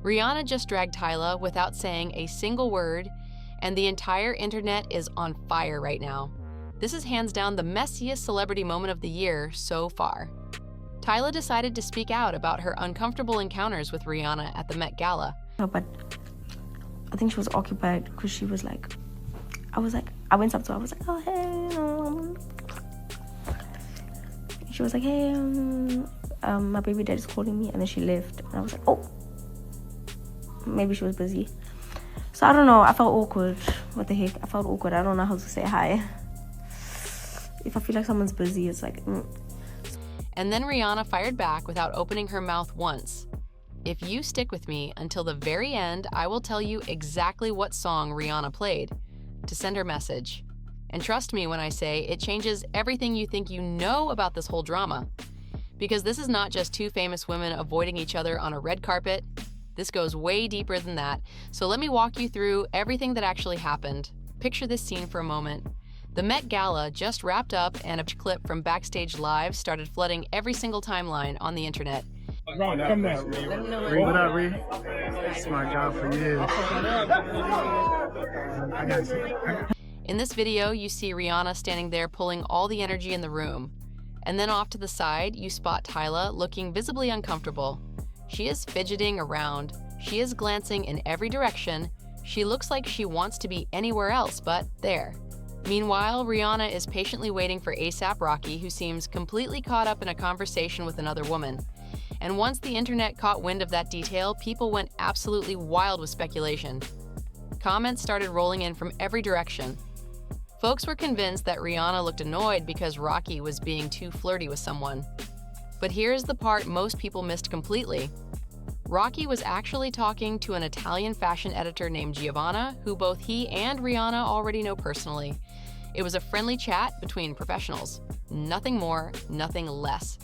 Rihanna just dragged Tyla without saying a single word, and the entire internet is on fire right now. This is hands down the messiest celebrity moment of the year so far. Tyla decided to speak out about her uncomfortable encounters with Rihanna at the Met Gala. But I think she was occupied because she was like, I went up to her, I was like, oh, hey. She was like, hey, my baby daddy's calling me, and then she left. And I was like, oh, maybe she was busy. So I don't know, I felt awkward. What the heck? I felt awkward. I don't know how to say hi. If I feel like someone's busy, it's like, And then Rihanna fired back without opening her mouth once. If you stick with me until the very end, I will tell you exactly what song Rihanna played to send her message. And trust me when I say it changes everything you think you know about this whole drama. Because this is not just two famous women avoiding each other on a red carpet. This goes way deeper than that. So let me walk you through everything that actually happened. Picture this scene for a moment. The Met Gala just wrapped up, and a clip from Backstage Live started flooding every single timeline on the internet. What up, Ree? It's my job for years. I got you. In this video, you see Rihanna standing there pulling all the energy in the room. And then off to the side, you spot Tyla looking visibly uncomfortable. She is fidgeting around. She is glancing in every direction. She looks like she wants to be anywhere else but there. Meanwhile, Rihanna is patiently waiting for Ey-Sap Rocky, who seems completely caught up in a conversation with another woman. And once the internet caught wind of that detail, people went absolutely wild with speculation. Comments started rolling in from every direction. Folks were convinced that Rihanna looked annoyed because Rocky was being too flirty with someone. But here's the part most people missed completely. Rocky was actually talking to an Italian fashion editor named Giovanna, who both he and Rihanna already know personally. It was a friendly chat between professionals. Nothing more, nothing less.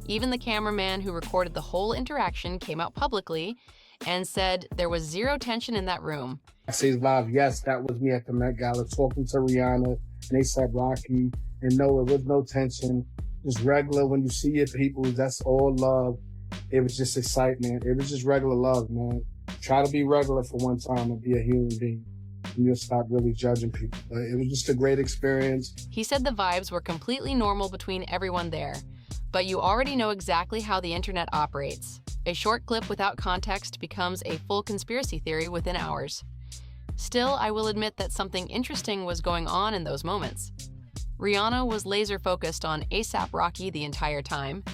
Even the cameraman who recorded the whole interaction came out publicly and said there was zero tension in that room. Backstage Live, yes, that was me at the Met Gala talking to Rihanna and Ey-Sap Rocky. And no, it was no tension. Just regular, when you see your people, that's all love. It was just excitement. It was just regular love, man. Try to be regular for one time and be a human being. And you'll stop really judging people. But it was just a great experience. He said the vibes were completely normal between everyone there. But you already know exactly how the internet operates. A short clip without context becomes a full conspiracy theory within hours. Still, I will admit that something interesting was going on in those moments. Rihanna was laser focused on Ey-Sap Rocky the entire time.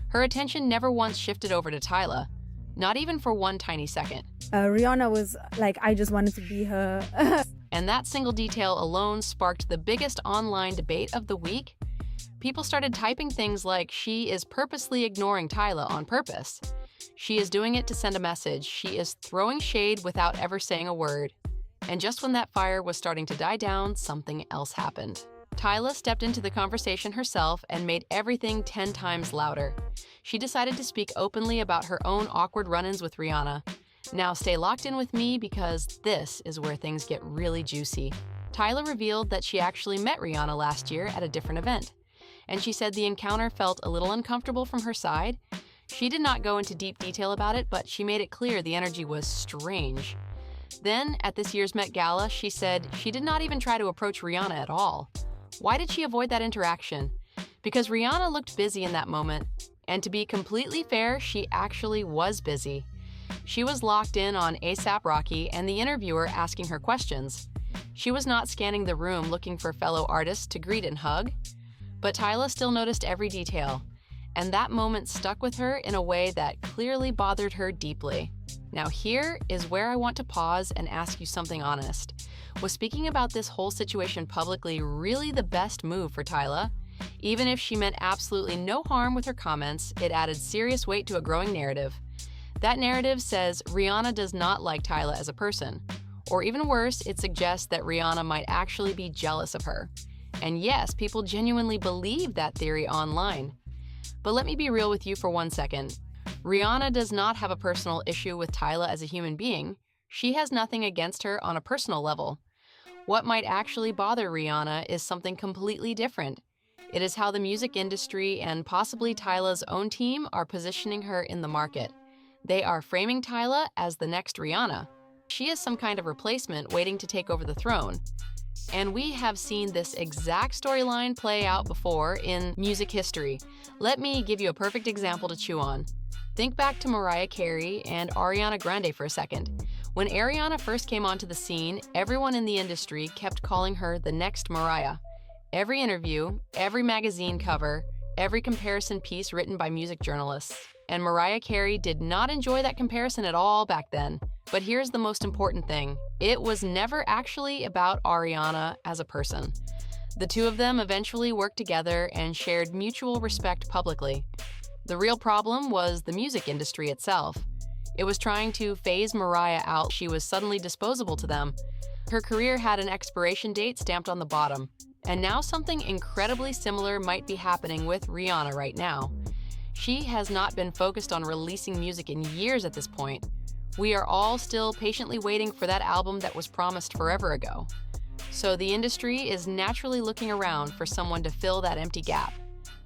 Her attention never once shifted over to Tyla, not even for one tiny second. Rihanna was like, I just wanted to be her. And that single detail alone sparked the biggest online debate of the week. People started typing things like, she is purposely ignoring Tyla on purpose. She is doing it to send a message. She is throwing shade without ever saying a word. And just when that fire was starting to die down, something else happened. Tyla stepped into the conversation herself and made everything 10 times louder. She decided to speak openly about her own awkward run-ins with Rihanna. Now stay locked in with me because this is where things get really juicy. Tyla revealed that she actually met Rihanna last year at a different event. And she said the encounter felt a little uncomfortable from her side. She did not go into deep detail about it, but she made it clear the energy was strange. Then, at this year's Met Gala, she said she did not even try to approach Rihanna at all. Why did she avoid that interaction? Because Rihanna looked busy in that moment. And to be completely fair, she actually was busy. She was locked in on Ey-Sap Rocky and the interviewer asking her questions. She was not scanning the room looking for fellow artists to greet and hug. But Tyla still noticed every detail. And that moment stuck with her in a way that clearly bothered her deeply. Now here is where I want to pause and ask you something honest. Was speaking about this whole situation publicly really the best move for Tyla? Even if she meant absolutely no harm with her comments, it added serious weight to a growing narrative. That narrative says Rihanna does not like Tyla as a person. Or even worse, it suggests that Rihanna might actually be jealous of her. And yes, people genuinely believe that theory online. But let me be real with you for 1 second. Rihanna does not have a personal issue with Tyla as a human being. She has nothing against her on a personal level. What might actually bother Rihanna is something completely different. It is how the music industry and possibly Tyla's own team are positioning her in the market. They are framing Tyla as the next Rihanna. She is some kind of replacement waiting to take over the throne. And we have seen this exact storyline play out before in music history. Let me give you a perfect example to chew on. Think back to Mariah Carey and Ariana Grande for a second. When Ariana first came onto the scene, everyone in the industry kept calling her the next Mariah. Every interview, every magazine cover, every comparison piece written by music journalists. And Mariah Carey did not enjoy that comparison at all back then. But here's the most important thing. It was never actually about Ariana as a person. The two of them eventually worked together and shared mutual respect publicly. The real problem was the music industry itself. It was trying to phase Mariah out. She was suddenly disposable to them. Her career had an expiration date stamped on the bottom. And now something incredibly similar might be happening with Rihanna right now. She has not been focused on releasing music in years at this point. We are all still patiently waiting for that album that was promised forever ago. So the industry is naturally looking around for someone to fill that empty gap.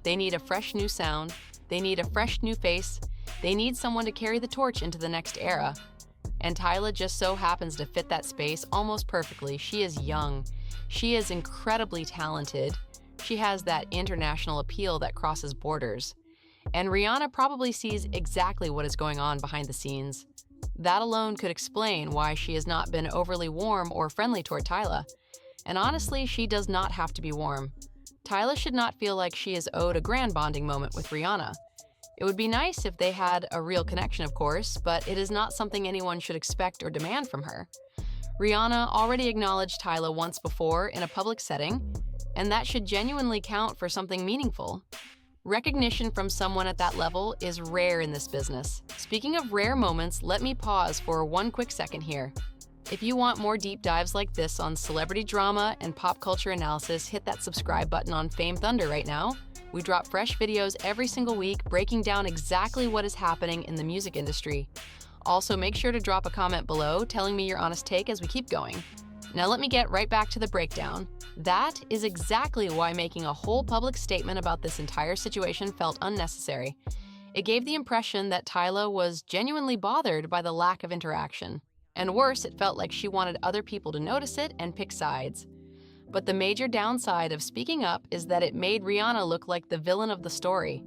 They need a fresh new sound. They need a fresh new face. They need someone to carry the torch into the next era. And Tyla just so happens to fit that space almost perfectly. She is young. She is incredibly talented. She has that international appeal that crosses borders. And Rihanna probably sees exactly what is going on behind the scenes. That alone could explain why she has not been overly warm or friendly toward Tyla. And honestly, she does not have to be warm. Tyla should not feel like she is owed a grand bonding moment with Rihanna. It would be nice if they had a real connection, of course, but it is not something anyone should expect or demand from her. Rihanna already acknowledged Tyla once before in a public setting, and that should genuinely count for something meaningful. Recognition from someone at that level is rare in this business. Speaking of rare moments, let me pause for one quick second here. If you want more deep dives like this on celebrity drama and pop culture analysis, hit that subscribe button on Famethunder right now. We drop fresh videos every single week breaking down exactly what is happening in the music industry. Also, make sure to drop a comment below telling me your honest take as we keep going. Now let me get right back to the breakdown. That is exactly why making a whole public statement about this entire situation felt unnecessary. It gave the impression that Tyla was genuinely bothered by the lack of interaction. And worse, it felt like she wanted other people to notice it and pick sides. But the major downside of speaking up is that it made Rihanna look like the villain of the story.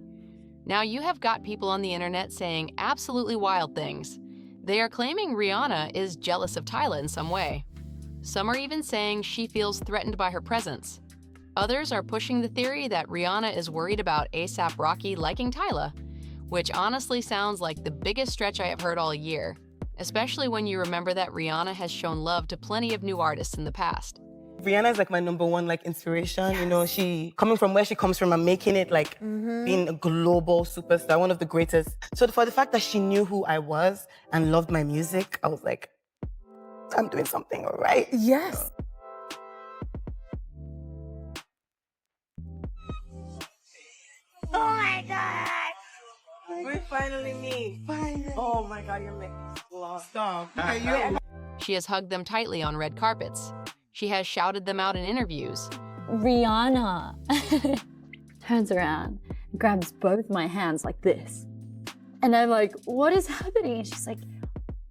Now you have got people on the internet saying absolutely wild things. They are claiming Rihanna is jealous of Tyla in some way. Some are even saying she feels threatened by her presence. Others are pushing the theory that Rihanna is worried about Ey-Sap Rocky liking Tyla, which honestly sounds like the biggest stretch I have heard all year, especially when you remember that Rihanna has shown love to plenty of new artists in the past. Rihanna is like my number one inspiration. Yes. You know, she coming from where she comes from and making it being a global superstar, one of the greatest. So for the fact that she knew who I was and loved my music, I was like, I'm doing something right. Yes. Oh my God! We finally meet. Finally. Oh my God, you're making me laugh. Stop. She has hugged them tightly on red carpets. She has shouted them out in interviews. Rihanna turns around, grabs both my hands like this. And I'm like, what is happening? And she's like,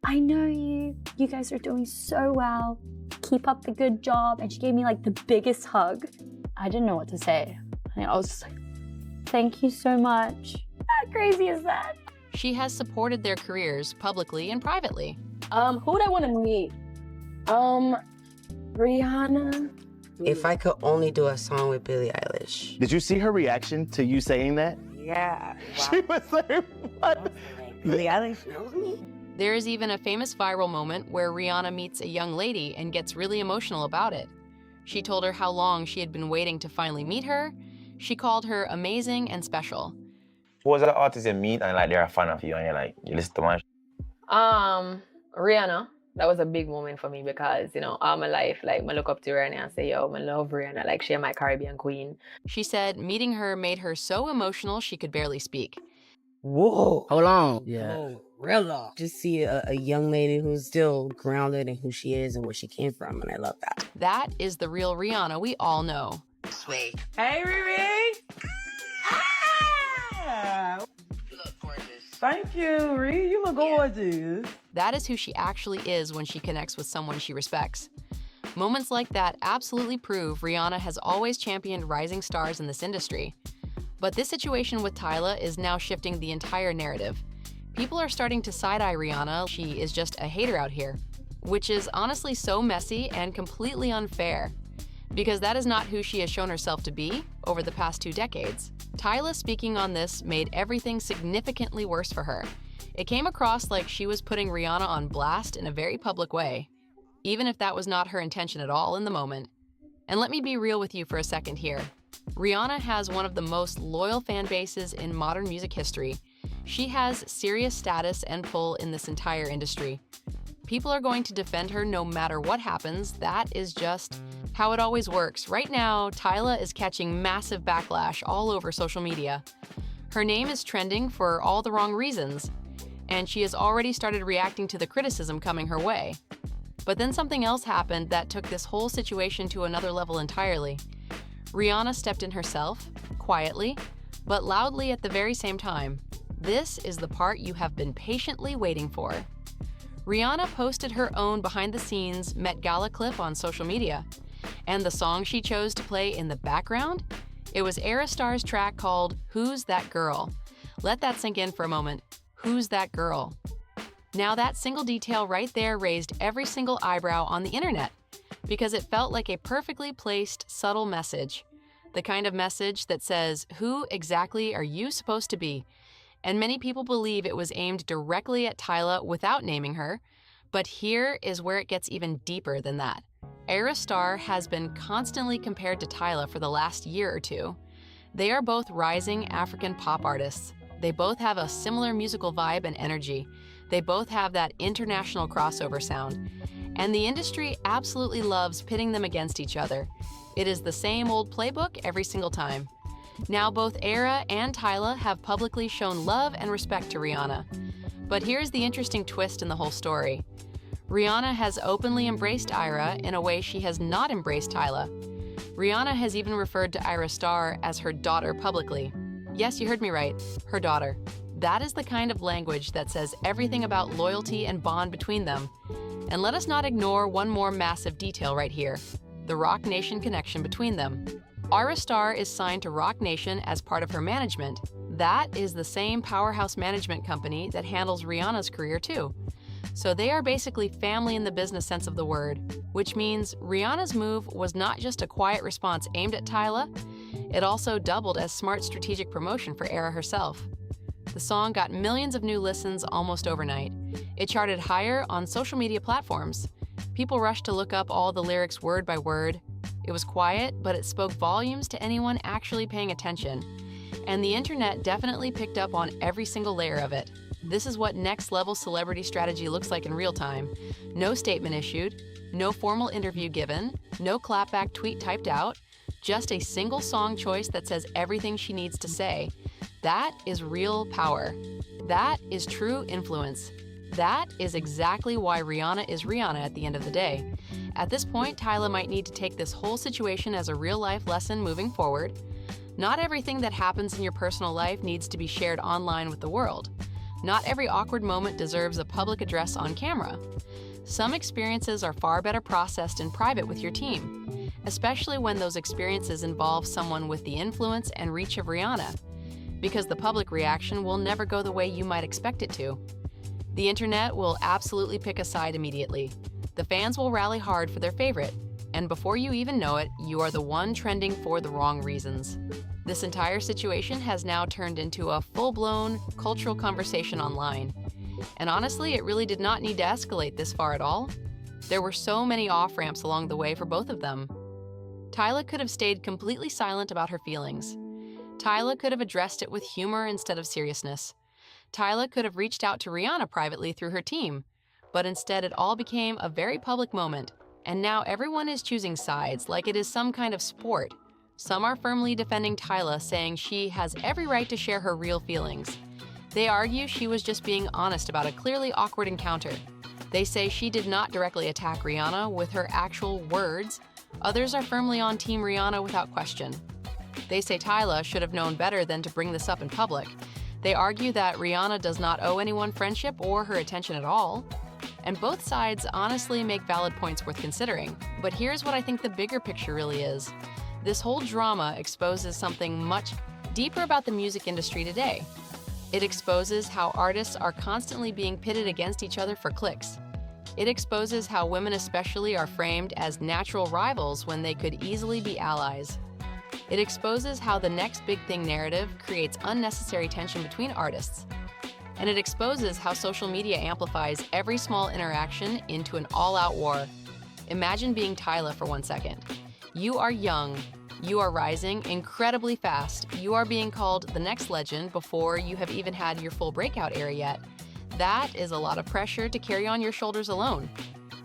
I know you. You guys are doing so well. Keep up the good job. And she gave me the biggest hug. I didn't know what to say. And I was just like, thank you so much. How crazy is that? She has supported their careers publicly and privately. Who would I want to meet? Rihanna. If I could only do a song with Billie Eilish. Did you see her reaction to you saying that? Yeah. Wow. She was like, what? Billie Eilish knows me. There is even a famous viral moment where Rihanna meets a young lady and gets really emotional about it. She told her how long she had been waiting to finally meet her. She called her amazing and special. Who was the artist you meet and they're a fan of you and you're like, you listen to my Rihanna. That was a big moment for me because, all my life, I look up to Rihanna and say, yo, I love Rihanna. She's my Caribbean queen. She said meeting her made her so emotional she could barely speak. Whoa. Hold on. Yeah. Oh, real love. Just see a young lady who's still grounded in who she is and where she came from, and I love that. That is the real Rihanna we all know. Sweet. Hey, Riri! Ah! You look gorgeous. Thank you, Ree. You look gorgeous. That is who she actually is when she connects with someone she respects. Moments like that absolutely prove Rihanna has always championed rising stars in this industry. But this situation with Tyla is now shifting the entire narrative. People are starting to side-eye Rihanna. She is just a hater out here, which is honestly so messy and completely unfair, because that is not who she has shown herself to be over the past 2 decades. Tyla speaking on this made everything significantly worse for her. It came across like she was putting Rihanna on blast in a very public way, even if that was not her intention at all in the moment. And let me be real with you for a second here. Rihanna has one of the most loyal fan bases in modern music history. She has serious status and pull in this entire industry. People are going to defend her no matter what happens. That is just how it always works. Right now, Tyla is catching massive backlash all over social media. Her name is trending for all the wrong reasons, and she has already started reacting to the criticism coming her way. But then something else happened that took this whole situation to another level entirely. Rihanna stepped in herself, quietly, but loudly at the very same time. This is the part you have been patiently waiting for. Rihanna posted her own behind-the-scenes Met Gala clip on social media, and the song she chose to play in the background? It was Ayra Starr's track called Who's That Girl? Let that sink in for a moment. Who's that girl? Now that single detail right there raised every single eyebrow on the internet, because it felt like a perfectly placed, subtle message. The kind of message that says, who exactly are you supposed to be? And many people believe it was aimed directly at Tyla without naming her, but here is where it gets even deeper than that. Ayra Starr has been constantly compared to Tyla for the last year or two. They are both rising African pop artists. They both have a similar musical vibe and energy. They both have that international crossover sound. And the industry absolutely loves pitting them against each other. It is the same old playbook every single time. Now both Ayra and Tyla have publicly shown love and respect to Rihanna. But here's the interesting twist in the whole story. Rihanna has openly embraced Ayra in a way she has not embraced Tyla. Rihanna has even referred to Ayra Starr as her daughter publicly. Yes, you heard me right, her daughter. That is the kind of language that says everything about loyalty and bond between them. And let us not ignore one more massive detail right here, the Roc Nation connection between them. Ayra Starr is signed to Roc Nation as part of her management. That is the same powerhouse management company that handles Rihanna's career too. So they are basically family in the business sense of the word, which means Rihanna's move was not just a quiet response aimed at Tyla, it also doubled as smart strategic promotion for Ayra herself. The song got millions of new listens almost overnight. It charted higher on social media platforms. People rushed to look up all the lyrics word by word. It was quiet, but it spoke volumes to anyone actually paying attention. And the internet definitely picked up on every single layer of it. This is what next-level celebrity strategy looks like in real time. No statement issued, no formal interview given, no clapback tweet typed out, just a single song choice that says everything she needs to say. That is real power. That is true influence. That is exactly why Rihanna is Rihanna at the end of the day. At this point, Tyla might need to take this whole situation as a real-life lesson moving forward. Not everything that happens in your personal life needs to be shared online with the world. Not every awkward moment deserves a public address on camera. Some experiences are far better processed in private with your team, especially when those experiences involve someone with the influence and reach of Rihanna, because the public reaction will never go the way you might expect it to. The internet will absolutely pick a side immediately. The fans will rally hard for their favorite, and before you even know it, you are the one trending for the wrong reasons. This entire situation has now turned into a full-blown cultural conversation online. And honestly, it really did not need to escalate this far at all. There were so many off-ramps along the way for both of them. Tyla could have stayed completely silent about her feelings. Tyla could have addressed it with humor instead of seriousness. Tyla could have reached out to Rihanna privately through her team, but instead it all became a very public moment, and now everyone is choosing sides like it is some kind of sport. Some are firmly defending Tyla, saying she has every right to share her real feelings. They argue she was just being honest about a clearly awkward encounter. They say she did not directly attack Rihanna with her actual words. Others are firmly on Team Rihanna without question. They say Tyla should have known better than to bring this up in public. They argue that Rihanna does not owe anyone friendship or her attention at all. And both sides honestly make valid points worth considering. But here's what I think the bigger picture really is. This whole drama exposes something much deeper about the music industry today. It exposes how artists are constantly being pitted against each other for clicks. It exposes how women especially are framed as natural rivals when they could easily be allies. It exposes how the next big thing narrative creates unnecessary tension between artists. And it exposes how social media amplifies every small interaction into an all-out war. Imagine being Tyla for 1 second. You are young, you are rising incredibly fast, you are being called the next legend before you have even had your full breakout era yet. That is a lot of pressure to carry on your shoulders alone.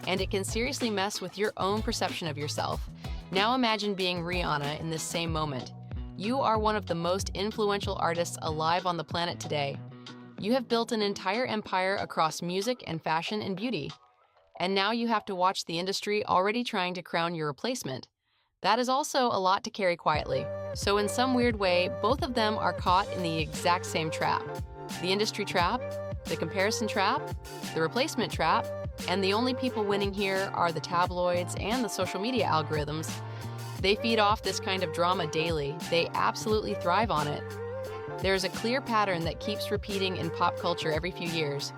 And it can seriously mess with your own perception of yourself. Now imagine being Rihanna in this same moment. You are one of the most influential artists alive on the planet today. You have built an entire empire across music and fashion and beauty. And now you have to watch the industry already trying to crown your replacement. That is also a lot to carry quietly. So in some weird way, both of them are caught in the exact same trap. The industry trap, the comparison trap, the replacement trap, and the only people winning here are the tabloids and the social media algorithms. They feed off this kind of drama daily. They absolutely thrive on it. There's a clear pattern that keeps repeating in pop culture every few years.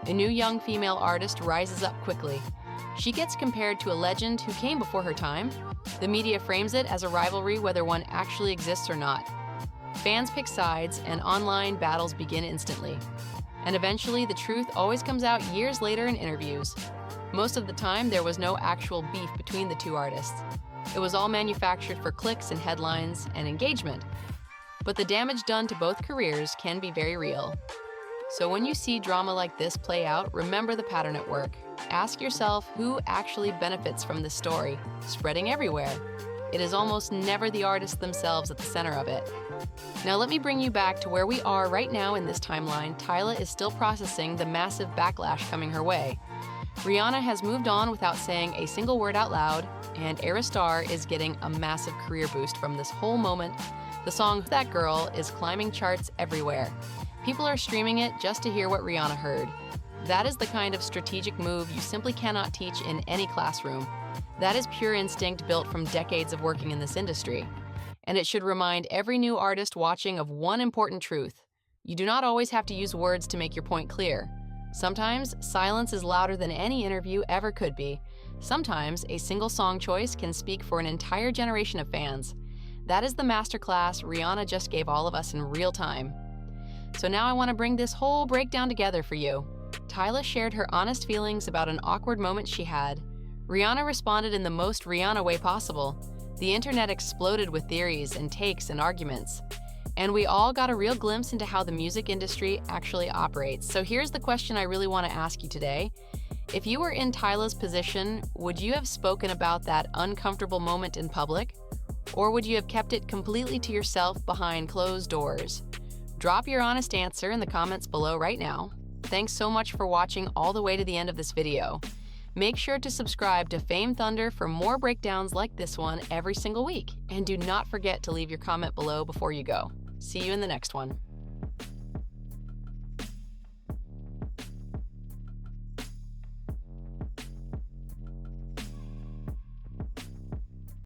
A new young female artist rises up quickly. She gets compared to a legend who came before her time. The media frames it as a rivalry whether one actually exists or not. Fans pick sides, and online battles begin instantly. And eventually, the truth always comes out years later in interviews. Most of the time, there was no actual beef between the two artists. It was all manufactured for clicks and headlines and engagement. But the damage done to both careers can be very real. So when you see drama like this play out, remember the pattern at work. Ask yourself who actually benefits from this story, spreading everywhere. It is almost never the artists themselves at the center of it. Now let me bring you back to where we are right now in this timeline. Tyla is still processing the massive backlash coming her way. Rihanna has moved on without saying a single word out loud, and Ayra Starr is getting a massive career boost from this whole moment. The song That Girl is climbing charts everywhere. People are streaming it just to hear what Rihanna heard. That is the kind of strategic move you simply cannot teach in any classroom. That is pure instinct built from decades of working in this industry. And it should remind every new artist watching of one important truth. You do not always have to use words to make your point clear. Sometimes, silence is louder than any interview ever could be. Sometimes, a single song choice can speak for an entire generation of fans. That is the masterclass Rihanna just gave all of us in real time. So now I want to bring this whole breakdown together for you. Tyla shared her honest feelings about an awkward moment she had. Rihanna responded in the most Rihanna way possible. The internet exploded with theories and takes and arguments. And we all got a real glimpse into how the music industry actually operates. So here's the question I really want to ask you today. If you were in Tyla's position, would you have spoken about that uncomfortable moment in public? Or would you have kept it completely to yourself behind closed doors? Drop your honest answer in the comments below right now. Thanks so much for watching all the way to the end of this video. Make sure to subscribe to Famethunder for more breakdowns like this one every single week. And do not forget to leave your comment below before you go. See you in the next one.